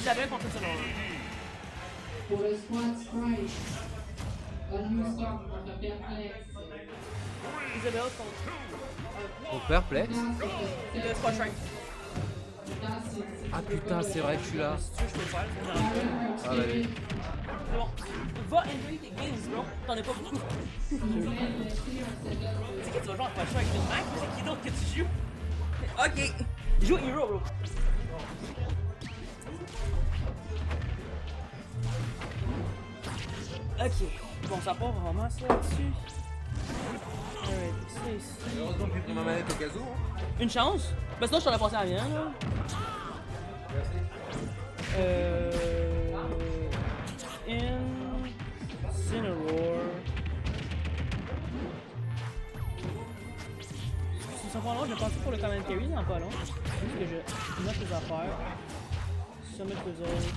Isabelle contre ce nom-là. Pour le squad strike, un new start contre Perplex. Isabelle contre Pour perplexe. le squad strike. Ah putain, c'est vrai que je suis là. Si tu veux, je peux le faire. Ça me dérange pas. Ah bah oui. C'est bon. Va enjoy tes games, bro. T'en as pas beaucoup. C'est qui tu vas jouer en squad strike avec une Mac ou c'est qui d'autre que tu joues? Ok. Joue Hero, bro. Ok. Bon, ça part vraiment ça là-dessus. Alright, ça ici. Heureusement que j'ai pris ma manette au cas où. Hein. Une chance? Ben sinon, je t'en ai passé à la mienne, là. Incineroar. Si ça prend long, je vais passer pour le commentary dans pas long. Juste que je note les affaires. Summit Result.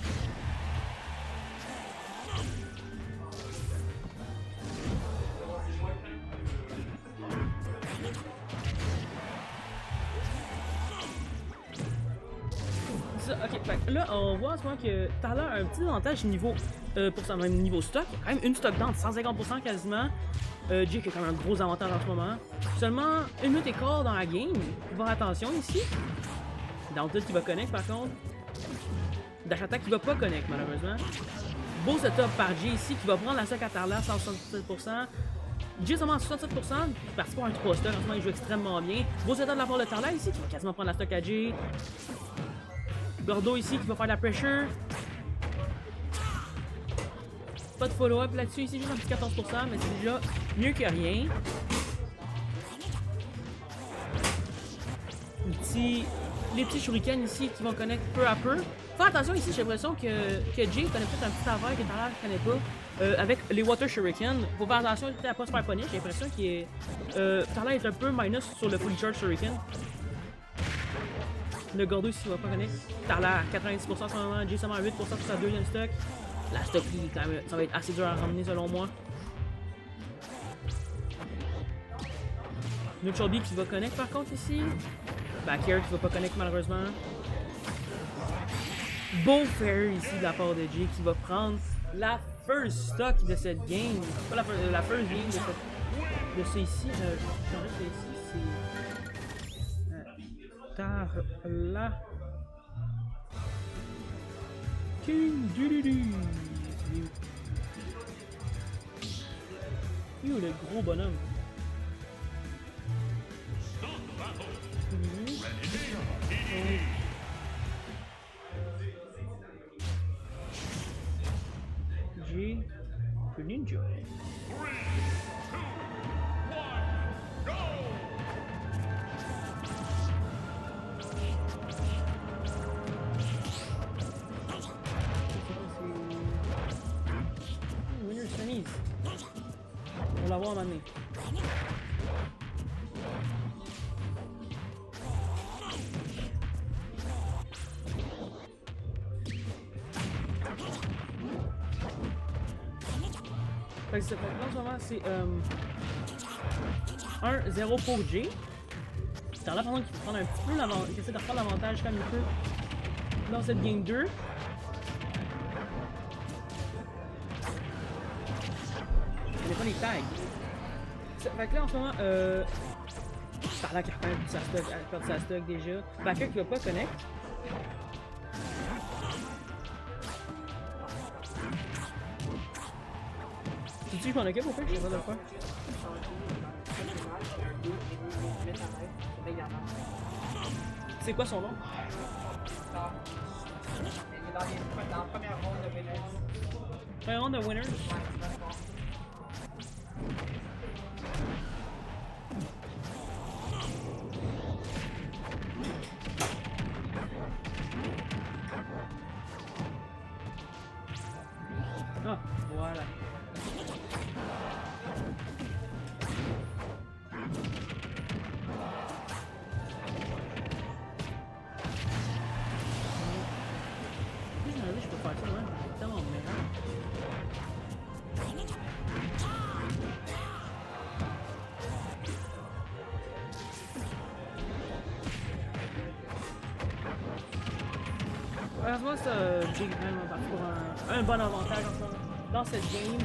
Ok, fait, là on voit en ce moment que Thaler a un petit avantage niveau pour son même niveau stock. Il y a quand même une stock down de 150% quasiment. Jake a quand même un gros avantage en ce moment. Seulement 1 minute et quart dans la game. Faut faire attention ici. Dalton qui va connect par contre. Dash Attack qui va pas connect malheureusement. Beau setup par Jay ici qui va prendre la stock à Thaler à 167%. Jay seulement à 67%, parce qu'il a un 3 stock, en ce moment il joue extrêmement bien. Beau setup de la part de Thaler ici qui va quasiment prendre la stock à Jay. Gordo ici qui va faire de la pressure. Pas de follow-up là-dessus, ici juste un petit 14%, mais c'est déjà mieux que rien. Les petits shurikens ici qui vont connecter peu à peu. Fais attention ici, j'ai l'impression que Jay connaît peut-être un petit affaire que Thaler ne connaît pas. Avec les Water Shuriken, faut faire attention à pas se faire punish. J'ai l'impression que Thaler est un peu minus sur le Fully Charge Shuriken. Le Gordo ici va pas connecter. Thaler à 90% en ce moment, Jay seulement à 8% pour sa deuxième stock. La stock, quand même, ça va être assez dur à ramener selon moi. Neutral B qui va connect par contre ici. Back air qui va pas connect malheureusement. Beau fair ici de la part de Jay qui va prendre la first stock de cette game. Pas la first game de ce ici. Je changerais ça ici. C'est Tarla. King du. Yo, le gros bonhomme. J'ai le ninja. Winner's Semis. On va l'avoir à un moment donné. Fait que c'est en ce moment c'est 1-0 pour Jay. C'est là pendant qu'il faut prendre un petit peu l'avantage, qu'il essaie de reprendre l'avantage comme il peut dans cette game 2. Il n'y a pas les tags. Fait que là en ce moment, par là qu'il a perdu sa stock déjà. Backer qui va pas connect. Tu dis que je m'en occupe au fait, je sais pas de le faire. C'est quoi son nom? Dans la première ronde de winners. Première ronde de winners? Ah, voilà. Je peux faire ça, hein? C'est tellement merde. heureusement, ça, Jay est vraiment parti pour un bon avantage en ce moment. Dans cette game,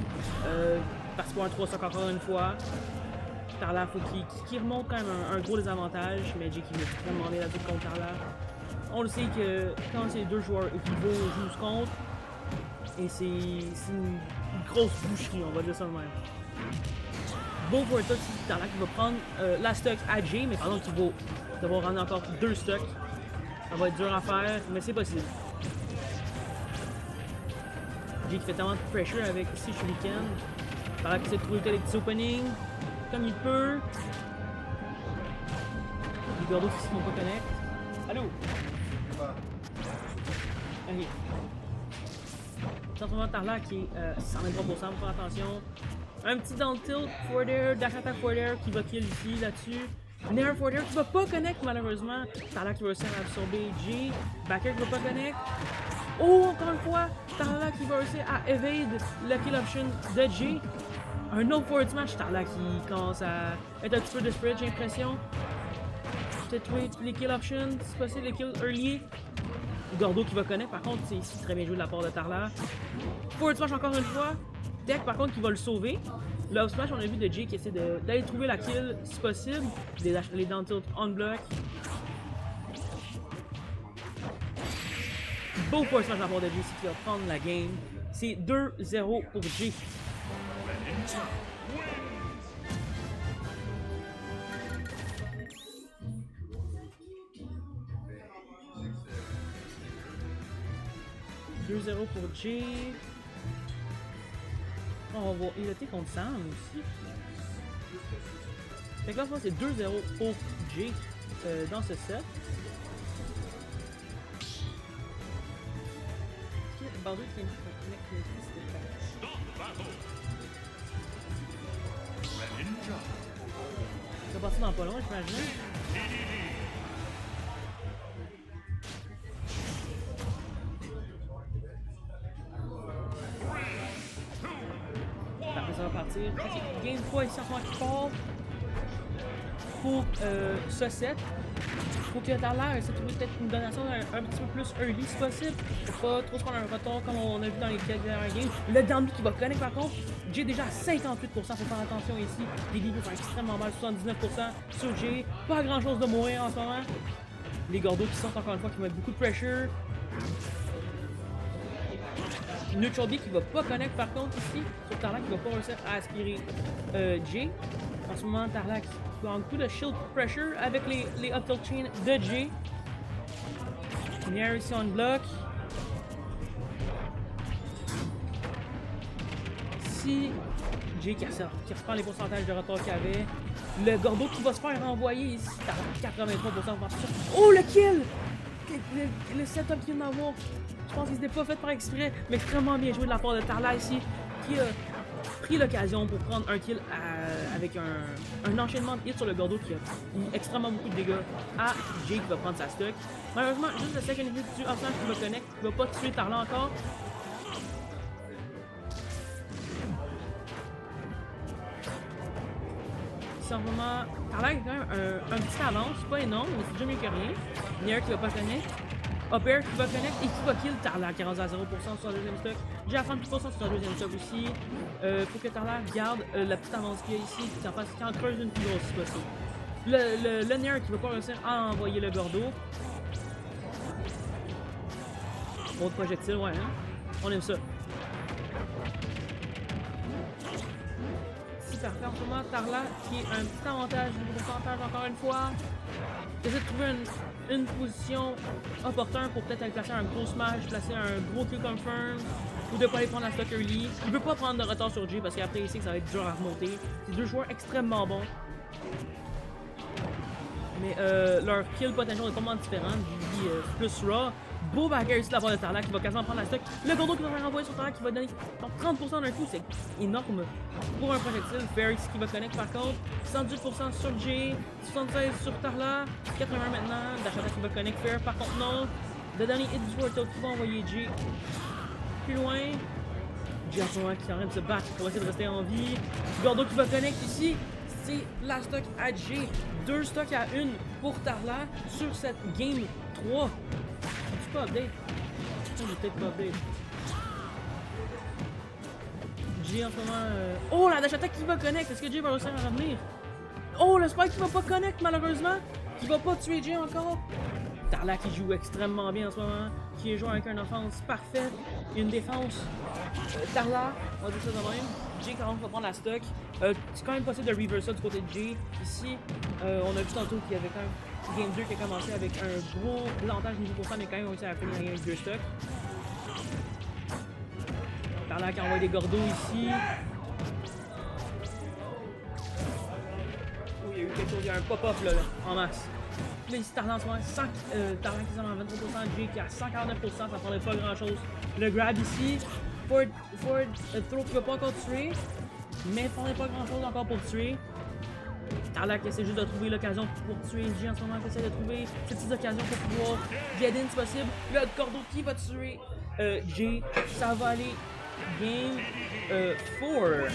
parce pour un 3 stock encore une fois, Tarla, faut qu'il remonte quand même un gros désavantage, mais Jay qui veut vraiment bien là-dessus contre Tarla. On le sait que quand c'est deux joueurs équivaux, on joue contre, et c'est une grosse boucherie, on va dire ça de même. Beau pour un stock, c'est Tarla qui va prendre la stock à Jay, mais par contre, il va devoir rendre encore 2 stocks. Ça va être dur à faire, mais c'est possible. Jay qui fait tellement de pressure avec Stitch Weekend. Par là qu'il essaie de trouver des petits openings comme il peut. Les gordos qui ne vont pas connect. Allô? Ok. C'est en ce moment Tarla qui est 123%, faire attention. Un petit down tilt for there, dash attack for there qui va kill ici, là-dessus. Nair for there qui va pas connect malheureusement. Tarla qui va réussir à absorber Jay. Backer qui va pas connect. Oh, encore une fois, Tarla qui va réussir à evade le kill option de Jay. Un autre forward smash, Tarla qui commence à être un petit peu desperate, j'ai l'impression. Peut-être trouver les kill options, si possible, les kills early. Gordo qui va connect, par contre, c'est très bien joué de la part de Tarla. Forward smash encore une fois. Tech, par contre, qui va le sauver. Le up smash, on a vu de Jay qui essaie d'aller trouver la kill, si possible. Les down tilt on block. Beau forward smash de la part de Jay, c'est qui va prendre la game. C'est 2-0 pour Jay. Pour Jay. On va voir. Il a été contre Sam aussi. Fait que là, c'est 2-0 pour Jay dans ce set. Bardo qui est ça va passer dans pas loin, j'imagine. Après ça va partir. Ok, game 3 ici en ce moment qui part pour ce set. Faut que Tarla essaie de trouver peut-être une donation un petit peu plus early si possible. Faut pas trop se prendre un retard comme on a vu dans les quelques dernières games. Le down qui va connect par contre, Jay déjà à 58%, faut faire attention ici. Les débits font extrêmement mal, 79% sur Jay. Pas grand chose de mourir en ce moment. Les gordos qui sortent encore une fois, qui mettent beaucoup de pressure. Neutral B qui va pas connect par contre ici. Sur Tarla qui va pas réussir à aspirer Jay. En ce moment, Tarla qui a un coup de shield pressure avec les up tilt chain de Jay. Nair ici on block. Si Jay qui reprend les pourcentages de retard qu'il avait. Le gordo qui va se faire renvoyer ici. Tarla 83% de oh le kill! Le setup qu'il vient d'avoir. Je pense qu'il s'était pas fait par exprès, mais extrêmement bien joué de la part de Tarla ici, qui a pris l'occasion pour prendre un kill avec un enchaînement de hits sur le gordo qui a mis extrêmement beaucoup de dégâts à Jay qui va prendre sa stock. Malheureusement, juste le second hit du up smash qui va connect, qui va pas tuer Tarla encore. C'est vraiment Tarla a quand même un petit avance, pas énorme, mais c'est déjà mieux que rien. Nair qui va pas connect. Up air qui va connect et qui va kill Tarla qui est rendu à 0% sur le deuxième stock. J'ai à 30% sur le deuxième stock aussi. Faut que Tarla garde la petite avance qu'il y a ici, qui en creuse une plus grosse si possible. Le Nair qui va pas réussir à envoyer le gordo. Autre projectile, ouais, hein? On aime ça. Si parfait, en ce moment, Tarla qui a un petit avantage de pourcentage encore une fois. J'essaie de trouver une position opportune pour peut-être aller placer un gros smash, placer un gros kill confirm, ou de pas aller prendre la stock early. Il veut pas prendre de retard sur Jay parce qu'après il sait que ça va être dur à remonter. C'est deux joueurs extrêmement bons. Mais leur kill potential est complètement différent. Lui plus raw. Beau backer ici de la part de Tarla qui va quasiment prendre la stock. Le gordo qui va faire renvoyer sur Tarla qui va donner 30% d'un coup, c'est énorme pour un projectile. Ferrix qui va connect par contre. 118% sur Jay, 76% sur Tarla, 81 maintenant. Dachata qui va connect Fair par contre non. Le dernier hit du Warthog qui va envoyer Jay plus loin. Jay en ce moment qui est en train de se battre pour essayer de rester en vie. Gordo qui va connect ici. C'est la stock à Jay. 2 stocks à 1 pour Tarla sur cette game 3. Pas update. il est peut-être pas big. Jay en ce moment. Oh, la dash attack qui va connect. Est-ce que Jay va réussir à revenir? Oh, le spike qui va pas connect malheureusement. Qui va pas tuer Jay encore. Tarlac qui joue extrêmement bien en ce moment. Qui est joué avec une offense parfaite. Une défense. Tarlac, on va dire ça de même. Jay quand même va prendre la stock. C'est quand même possible de reverse ça du côté de Jay. Ici, on a vu tantôt qu'il y avait quand même Game 2 qui a commencé avec un gros plantage niveau pourcent, mais quand même réussi à finir avec 2 stocks. Tarlac qui envoie des gordos ici. Oh, il y a eu quelque chose, il y a un pop-up là, en masse. Là, ici, Tarlac en ce moment, Tarlac qui est en 23%, Jay qui est à 149%, ça prendrait pas grand chose. Le grab ici, Ford throw qui va pas encore tuer, mais il prendrait pas grand chose encore pour tuer. Tarlac essaie juste de trouver l'occasion pour tuer Jay en ce moment, essaie de trouver ces petites occasions pour pouvoir get in si possible. Là, Gordo qui va tuer Jay, ça va aller game 4.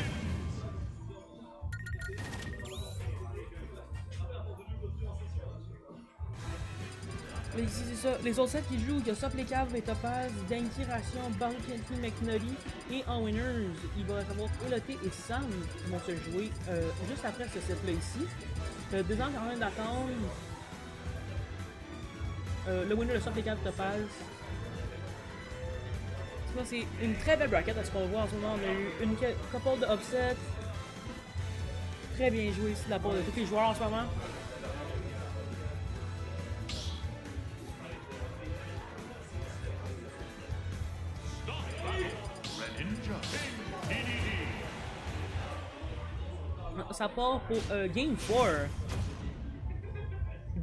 Ici, c'est ça. Les autres sets qui jouent, il y a Sop les Caves et Topaz, Danky Ration, Barry Kenty, McNully. Et en winners, il va y avoir Oloté et Sam qui vont se jouer juste après ce set-là ici. 2 ans quand même d'attendre. Le winner de Sop les Caves Topaz. C'est une très belle bracket à ce qu'on voit en ce moment. On a eu une couple de upsets. Très bien joué ici de la part de tous les joueurs en ce moment. Ça part pour Game 4.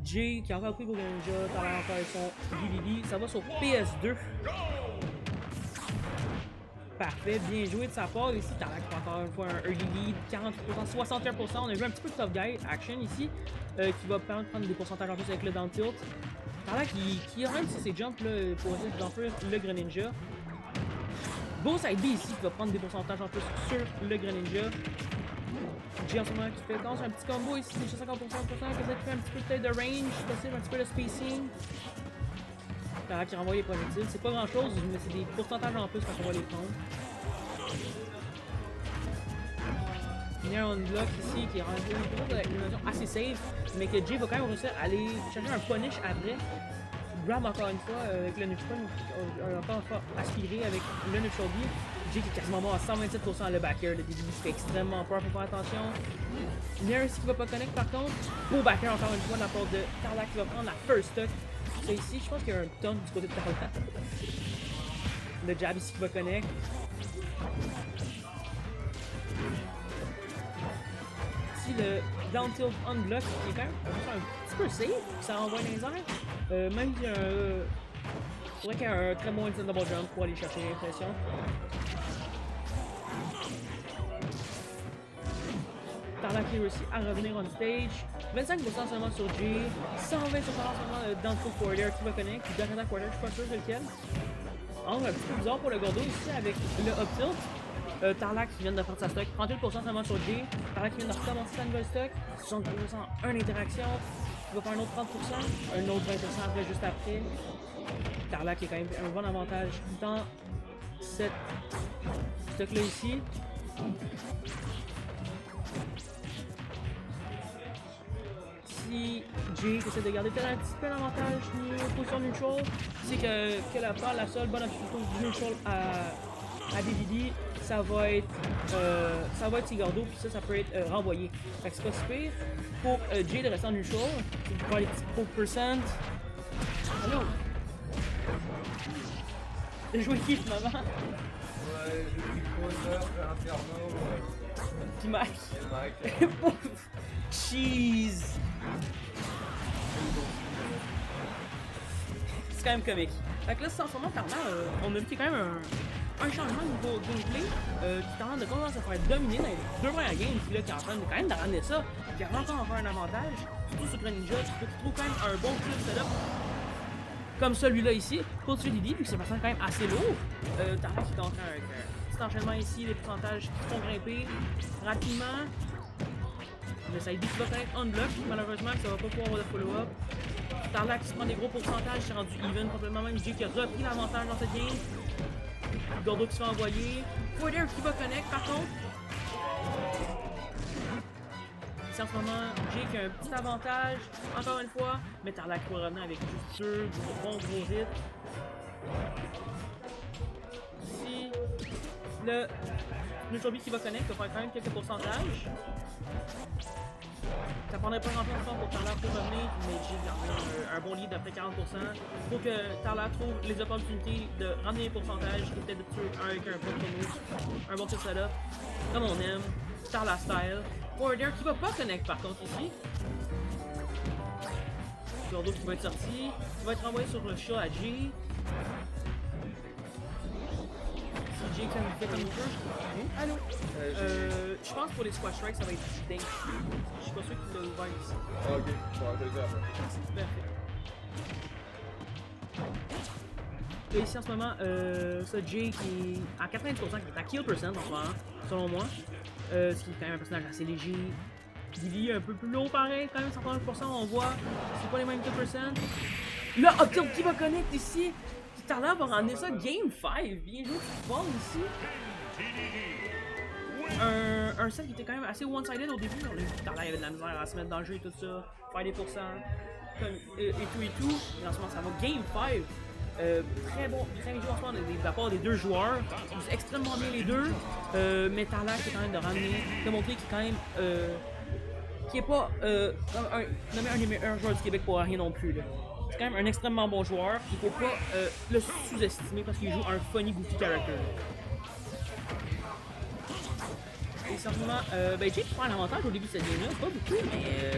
Jay qui a encore pris pour Greninja, t'as encore son DDD. Ça va sur PS2. Parfait, bien joué de sa part. Ici, t'as encore une fois un early lead, 40%, 61%. On a vu un petit peu de tough guy action ici, qui va prendre des pourcentages en plus avec le down tilt. Tarlac qui arrête ses jumps là, pour essayer d'enfuir le Greninja. Beau side B ici qui va prendre des pourcentages en plus sur le Greninja. Jay en ce moment qui fait quand un petit combo ici, déjà 50%, peut-être fait un petit peu peut-être de range, possible, un petit peu de spacing. Tarlac qui renvoie les projectiles, c'est pas grand chose, mais c'est des pourcentages en plus quand on va les prendre. Il y a un bloc ici qui est rendu une notion assez safe, mais que Jay va quand même réussir à aller chercher un punish après. Grab encore une fois avec le neutral, encore une fois aspiré avec le neutral B. Jay qui est quasiment mort à 127% le backer, le début fait extrêmement peur, faut faire attention. Nair ici qui va pas connect par contre. Beau backer encore une fois de la part de Tarlac qui va prendre la first stock. Ça ici, je pense qu'il y a un ton du côté de Tarlac. Le jab ici qui va connect. Ici le down tilt unblock qui est quand même un petit peu safe, ça renvoie dans les airs. Même qu'il y a faudrait qu'il y ait un très bon instant double jump pour aller chercher l'impression. Tarlac qui réussit à revenir on stage. 25% seulement sur Jay, 120% seulement dans le full quarter qui va connect, puis dernier quarter, je suis pas sûr c'est lequel. Un petit peu bizarre pour le Gordo ici avec le up tilt. Tarlac qui vient de faire sa stock, 38% seulement sur Jay. Tarlac qui vient de recommencer sa nouvelle stock, 60% 1 interaction, il va faire un autre 30%, un autre 20% après juste après. Tarlac qui a quand même un bon avantage dans cette stock là ici. Si Jay essaie de garder peut-être un petit peu l'avantage position neutral, c'est que la seule bonne option du neutral à DDD, ça va être Sigardo, puis ça peut être renvoyé. Fait que c'est pas si pire. Pour Jay de rester en neutral, c'est pour les petits 4%. Allô? T'as joué qui finalement? Ouais, j'ai pris Bowser, Inferno. Puis Mike. Cheese! C'est quand même comique. Fait que là, c'est en ce moment, Tarlac, on a vu qu'il y a quand même un changement au niveau gameplay qui tente de commencer à faire dominer dans les 2 premières games, puis là, qui est en train de quand même de ramener ça, qui a encore un avantage, surtout sur Greninja, qui trouve quand même un bon clip setup comme celui-là ici, pour tuer Didi, puis que c'est quand même assez lourd. Tarlac qui est en train avec un petit enchaînement ici, les pourcentages qui font grimper rapidement. Le side B qui va connect on block, malheureusement ça va pas pouvoir avoir de follow-up. Tarlac qui se prend des gros pourcentages, c'est rendu even complètement. Même Jay qui a repris l'avantage dans cette game. Gordo qui se fait envoyer. Forder qui va connect par contre. Ici en ce moment, Jay qui a un petit avantage, encore une fois. Mais Tarlac va revenir avec juste deux bons gros hits. Ici, le Nutrobi qui va connect va faire quand même quelques pourcentages. Ça prendrait pas grand-chose pour Tarlac pour revenir, mais Jay a un bon lead d'après 40%. Il faut que Tarlac trouve les opportunités de ramener les pourcentages et peut-être de tuer avec un bon promo, un bon setup, comme on aime, Tarlac style. Forder qui va pas connect par contre ici. Gordo qui va être sorti, qui va être renvoyé sur le chat à Jay. Si Jay fait comme il peut. Allô? Je pense que pour les squash strikes, ça va être dingue. Je suis pas sûr qu'il l'a ouvert ici. Ok, bon, je vais le faire après. Parfait. Et ici en ce moment, ça Jay qui est à 90%, qui est à kill percent en ce moment, selon moi. Ce qui est quand même un personnage assez léger. Dilly un peu plus haut pareil, quand même 51%, on voit. C'est pas les mêmes kill percent. Là, Octobre qui va connect ici. Tarlac va ramener ça Game 5. Bien joué, fort ici. Un set qui était quand même assez one-sided au début. On a vu que Tarlac avait de la misère à se mettre dans le jeu et tout ça. Faire des pourcents. Et tout. Et en ce moment, ça va Game 5. Très bon, très bien joué en ce moment de la part des deux joueurs. Ils jouent extrêmement bien les deux. Mais Tarlac est quand même de ramener, de montrer qu'il est quand même. Qui est pas nommé un des meilleurs joueurs du Québec pour rien non plus. C'est quand même un extrêmement bon joueur. Il faut pas le sous-estimer parce qu'il joue un funny goofy character. Et simplement, Jay qui prend l'avantage au début de cette game-là, pas beaucoup, mais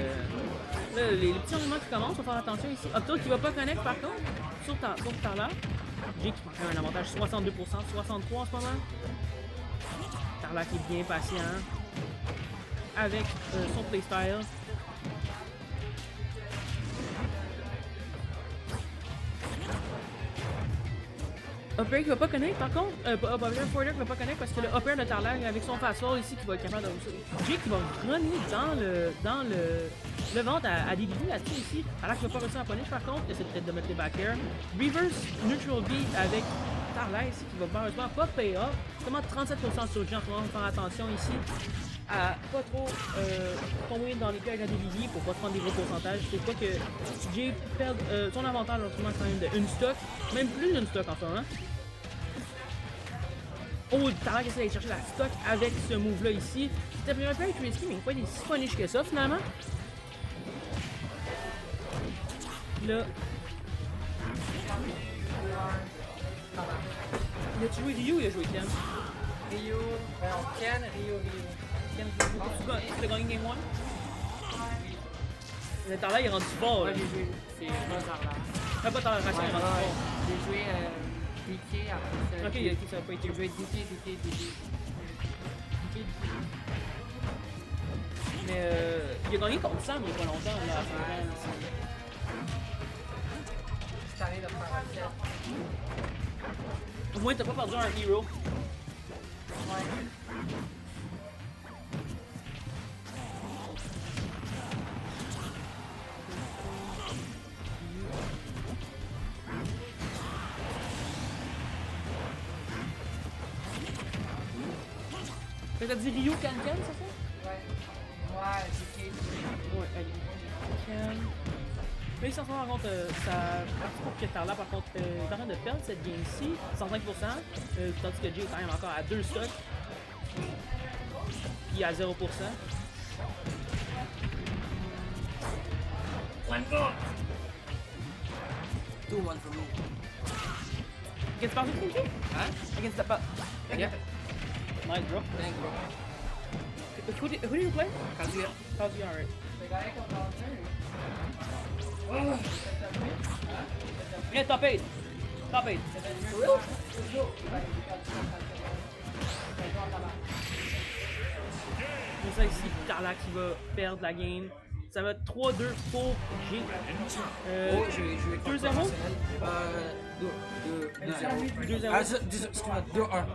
là, les petits éléments qui commencent, faut faire attention ici. Octo qui va pas connect par contre, sur Tarlac. Jay qui prend quand même un avantage 62%, 63% en ce moment. Tarlac est bien patient avec son playstyle. Upper qui va pas connect par contre, Forder qui va pas connect parce que le Upper de Tarlac avec son fastball ici qui va être capable de Jay qui va runner dans le ventre à DBD là-dessus ici. Tarlac qui va pas réussir à punish par contre, essaie peut-être de mettre les back air. Reverse neutral B avec Tarlac ici qui va malheureusement pas pay off. Seulement 37% sur le jeu en ce moment, faire attention ici à pas trop tomber dans les pièges à DBD pour pas prendre des gros pourcentages. C'est pas que Jay perd son avantage en ce moment quand même de une stock, même plus d'une stock en ce moment. Oh, Tarlac essaie d'aller chercher la stock avec ce move-là ici. C'était vraiment pas être risky, mais il faut pas être si punish que ça finalement. Là. Il a joué Ryu ou il a joué Ken? Ryu, Ken, Ryu. Ken, tu l'as gagné Game 1? Le Tarlac il est rendu fort là. J'ai joué, c'est pas Tarlac. Pas Tarlac, il est rendu fort. J'ai joué DK après ça. Ok, ça a pas été J'ai joué. joué DK. Mais il a gagné contre Sam il y a pas longtemps là, à Saint-Jean, ici. Je suis allé de faire un set. Au moins t'as pas perdu un hero. Ouais. T'as dit Ryu Can, c'est ça? Ouais, DK. Ouais, allez. Can. Mais ici en ce moment, par contre, ça parti pour que Tarlac, par contre, est en train de perdre cette game-ci, 105%, tandis que Jay est quand même encore à 2 stocks. Puis à 0%. One more. 2-1 for me. Against Bowser Team too? Huh? Against that Yeah. Nice, bro. Thanks, bro. Who do you play? Kazuya. Kazuya, alright. C'est correct qu'on parle de Yeah, top 8. Top 8. C'est ça ici, Tarlac qui va perdre la game. Ça va être 3-2 pour G. Oh, je vais jouer contre 2-0? professionnel. 2-0. Excuse-moi, 2-1.